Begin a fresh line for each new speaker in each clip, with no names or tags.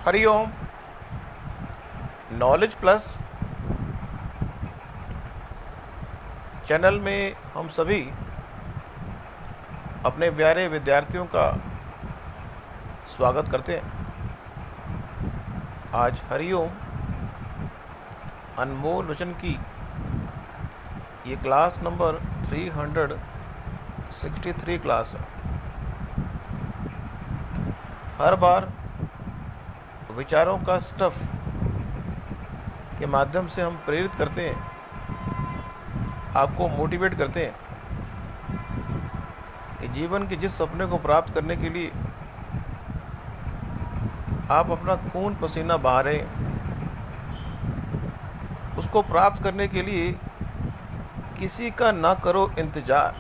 Hariom. Knowledge plus channel में हम सभी अपने प्यारे विद्यार्थियों का स्वागत करते हैं। आज हरिओम अनमोल वचन की ये क्लास नंबर 363 क्लास है। हर बार विचारों का स्टफ के माध्यम से हम प्रेरित करते हैं, आपको मोटिवेट करते हैं कि जीवन के जिस सपने को प्राप्त करने के लिए आप अपना खून पसीना बहा रहे हैं, उसको प्राप्त करने के लिए किसी का ना करो इंतज़ार।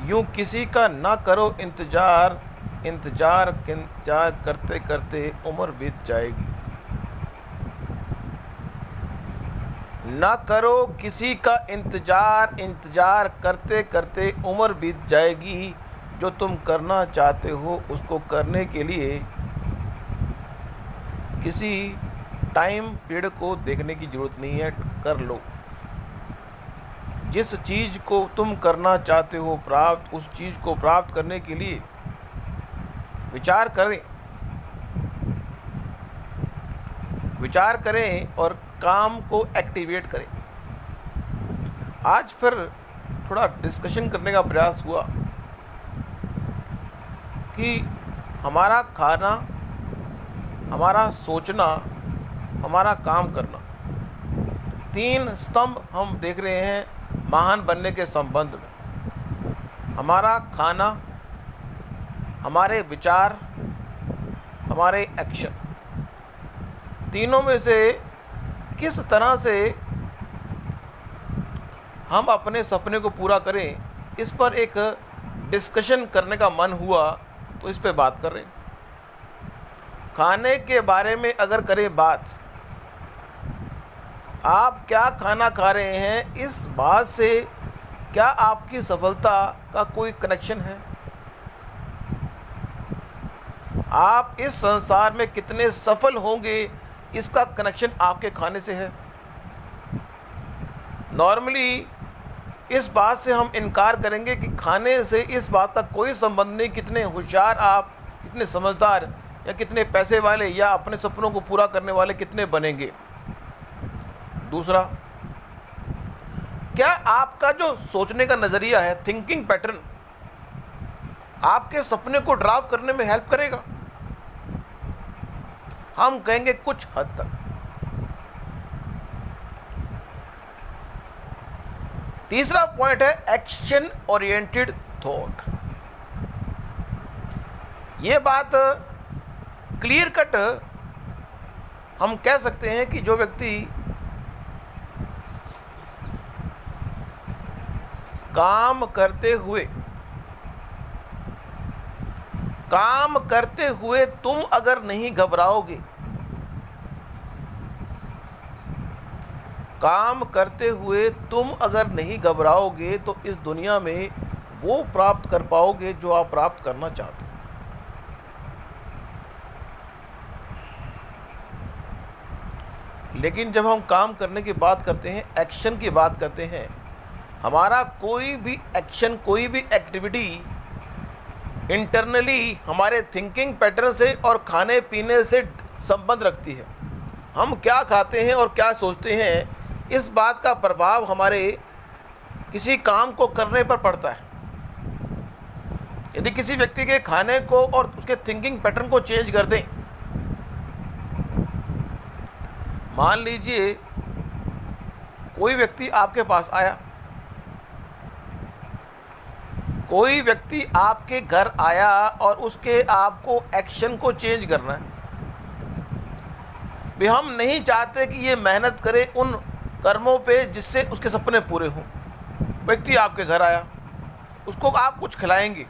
यूँ किसी का ना करो इंतज़ार करते करते उम्र बीत जाएगी। ना करो किसी का इंतज़ार करते करते उम्र बीत जाएगी। जो तुम करना चाहते हो उसको करने के लिए किसी टाइम पीरियड को देखने की ज़रूरत नहीं है, कर लो। जिस चीज़ को तुम करना चाहते हो प्राप्त, उस चीज़ को प्राप्त करने के लिए विचार करें और काम को एक्टिवेट करें। आज फिर थोड़ा डिस्कशन करने का प्रयास हुआ कि हमारा खाना, हमारा सोचना, हमारा काम करना, 3 स्तंभ हम देख रहे हैं महान बनने के संबंध में। हमारा खाना, हमारे विचार, हमारे एक्शन, तीनों में से किस तरह से हम अपने सपने को पूरा करें, इस पर एक डिस्कशन करने का मन हुआ तो इस पे बात कर रहे हैं। खाने के बारे में अगर करें बात, आप क्या खाना खा रहे हैं, इस बात से क्या आपकी सफलता का कोई कनेक्शन है? आप इस संसार में कितने सफल होंगे, इसका कनेक्शन आपके खाने से है। नॉर्मली इस बात से हम इनकार करेंगे कि खाने से इस बात का कोई संबंध नहीं, कितने होशियार आप, कितने समझदार या कितने पैसे वाले या अपने सपनों को पूरा करने वाले कितने बनेंगे। दूसरा, क्या आपका जो सोचने का नज़रिया है, थिंकिंग पैटर्न, आपके सपने को ड्राइव करने में हेल्प करेगा? हम कहेंगे कुछ हद तक। तीसरा पॉइंट है एक्शन ओरिएंटेड थॉट। ये बात क्लियर कट हम कह सकते हैं कि जो व्यक्ति काम करते हुए तुम अगर नहीं घबराओगे, काम करते हुए तुम अगर नहीं घबराओगे तो इस दुनिया में वो प्राप्त कर पाओगे जो आप प्राप्त करना चाहते हो। लेकिन जब हम काम करने की बात करते हैं, एक्शन की बात करते हैं, हमारा कोई भी एक्शन, कोई भी एक्टिविटी इंटरनली हमारे थिंकिंग पैटर्न से और खाने पीने से संबंध रखती है। हम क्या खाते हैं और क्या सोचते हैं, इस बात का प्रभाव हमारे किसी काम को करने पर पड़ता है। यदि किसी व्यक्ति के खाने को और उसके थिंकिंग पैटर्न को चेंज कर दें, मान लीजिए कोई व्यक्ति आपके पास आया, कोई व्यक्ति आपके घर आया और उसके आपको एक्शन को चेंज करना है। भी हम नहीं चाहते कि ये मेहनत करे उन कर्मों पे जिससे उसके सपने पूरे हों। व्यक्ति आपके घर आया, उसको आप कुछ खिलाएंगे,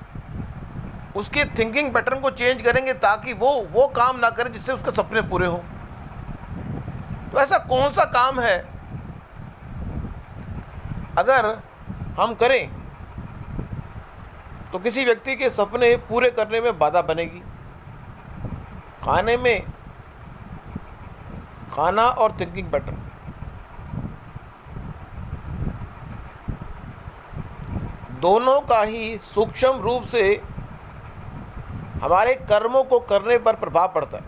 उसके थिंकिंग पैटर्न को चेंज करेंगे ताकि वो काम ना करे जिससे उसके सपने पूरे हों। तो ऐसा कौन सा काम है अगर हम करें तो किसी व्यक्ति के सपने पूरे करने में बाधा बनेगी। खाने में खाना और थिंकिंग पैटर्न, दोनों का ही सूक्ष्म रूप से हमारे कर्मों को करने पर प्रभाव पड़ता है।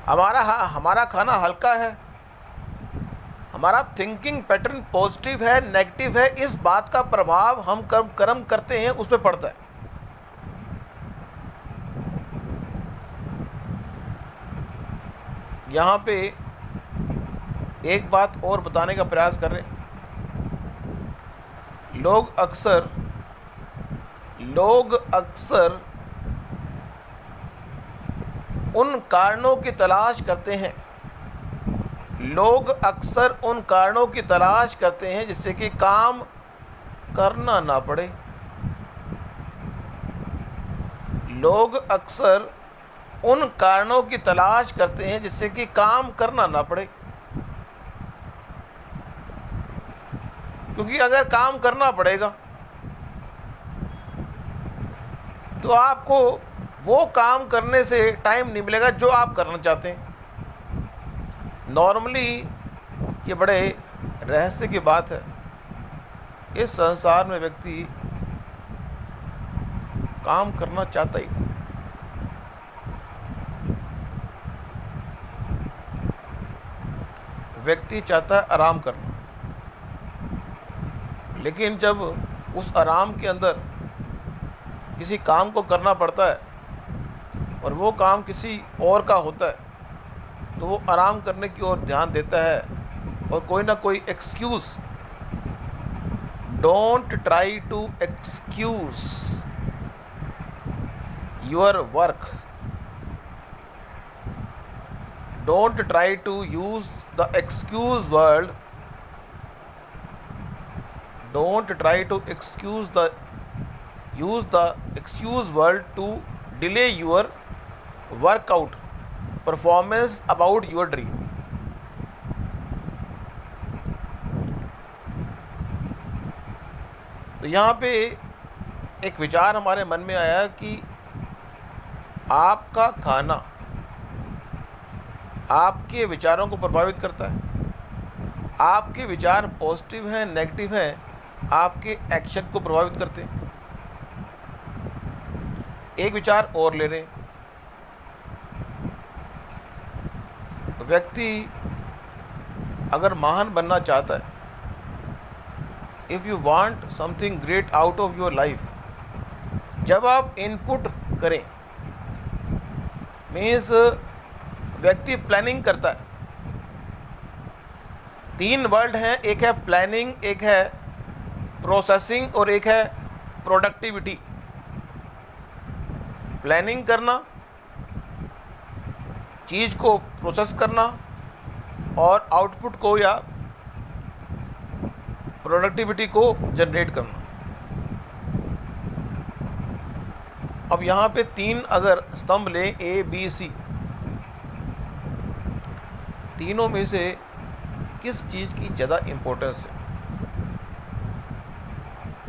हमारा खाना हल्का है, हमारा थिंकिंग पैटर्न पॉजिटिव है नेगेटिव है, इस बात का प्रभाव हम कर्म करते हैं उस पर पड़ता है। यहाँ पे एक बात और बताने का प्रयास कर रहे हैं। लोग अक्सर उन कारणों की तलाश करते हैं, लोग अक्सर उन कारणों की तलाश करते हैं जिससे कि काम करना ना पड़े। लोग अक्सर उन कारणों की तलाश करते हैं जिससे कि काम करना ना पड़े, क्योंकि अगर काम करना पड़ेगा तो आपको वो काम करने से टाइम नहीं मिलेगा जो आप करना चाहते हैं। नॉर्मली ये बड़े रहस्य की बात है, इस संसार में व्यक्ति काम करना चाहता ही, व्यक्ति चाहता है आराम करना, लेकिन जब उस आराम के अंदर किसी काम को करना पड़ता है और वो काम किसी और का होता है तो वो आराम करने की ओर ध्यान देता है और कोई ना कोई excuse. Don't try to excuse your work, don't try to use the excuse word, don't try to use the excuse word to delay your workout performance about your dream। तो यहाँ पे एक विचार हमारे मन में आया कि आपका खाना आपके विचारों को प्रभावित करता है, आपके विचार पॉजिटिव हैं नेगेटिव हैं आपके एक्शन को प्रभावित करते हैं। एक विचार और ले रहे हैं, व्यक्ति अगर महान बनना चाहता है, if you want something great out of your life, जब आप इनपुट करें मीन्स व्यक्ति प्लानिंग करता है। तीन वर्ड हैं, एक है प्लानिंग, एक है प्रोसेसिंग और एक है प्रोडक्टिविटी। प्लानिंग करना, चीज़ को प्रोसेस करना और आउटपुट को या प्रोडक्टिविटी को जनरेट करना। अब यहाँ पे तीन अगर स्तंभ लें ए बी सी, तीनों में से किस चीज़ की ज़्यादा इम्पोर्टेंस है?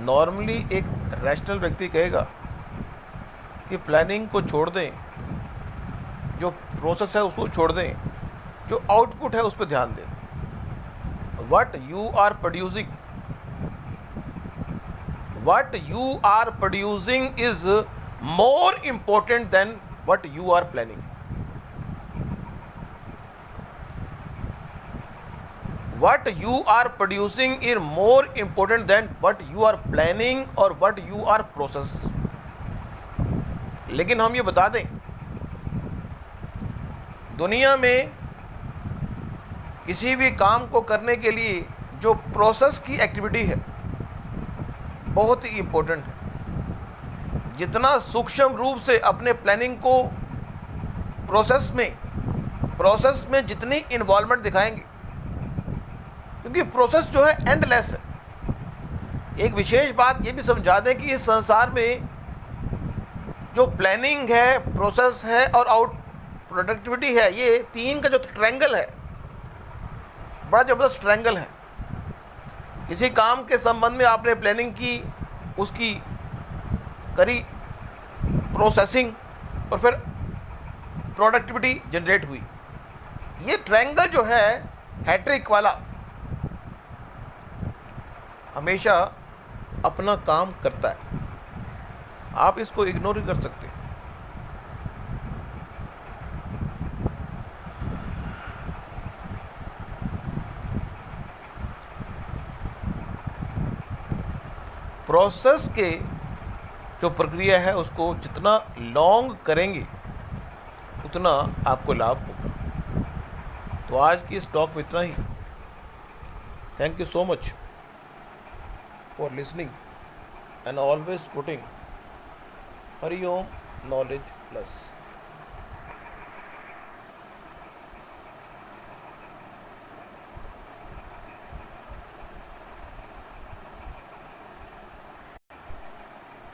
नॉर्मली एक रैशनल व्यक्ति कहेगा कि प्लानिंग को छोड़ दें, जो प्रोसेस है उसको छोड़ दें, जो आउटपुट है उस पर ध्यान दें। What you are producing is more important than what you are planning. What you are producing is more important than what you are planning or what you are process। लेकिन हम ये बता दें, दुनिया में किसी भी काम को करने के लिए जो प्रोसेस की एक्टिविटी है बहुत ही इम्पोर्टेंट है। जितना सूक्ष्म रूप से अपने प्लानिंग को प्रोसेस में जितनी इन्वॉल्वमेंट दिखाएंगे, क्योंकि प्रोसेस जो है एंडलेस है। एक विशेष बात ये भी समझा दें कि इस संसार में जो प्लानिंग है, प्रोसेस है और प्रोडक्टिविटी है, ये तीन का जो ट्रायंगल है बड़ा ज़बरदस्त ट्रायंगल है। किसी काम के संबंध में आपने प्लानिंग की उसकी करी प्रोसेसिंग और फिर प्रोडक्टिविटी जनरेट हुई। ये ट्रायंगल जो है हैट्रिक वाला हमेशा अपना काम करता है, आप इसको इग्नोर ही कर सकते हैं। प्रोसेस के जो प्रक्रिया है उसको जितना लॉन्ग करेंगे उतना आपको लाभ होगा। तो आज की इस टॉक में इतना ही। Thank you so much for listening and always putting Hari Om knowledge plus.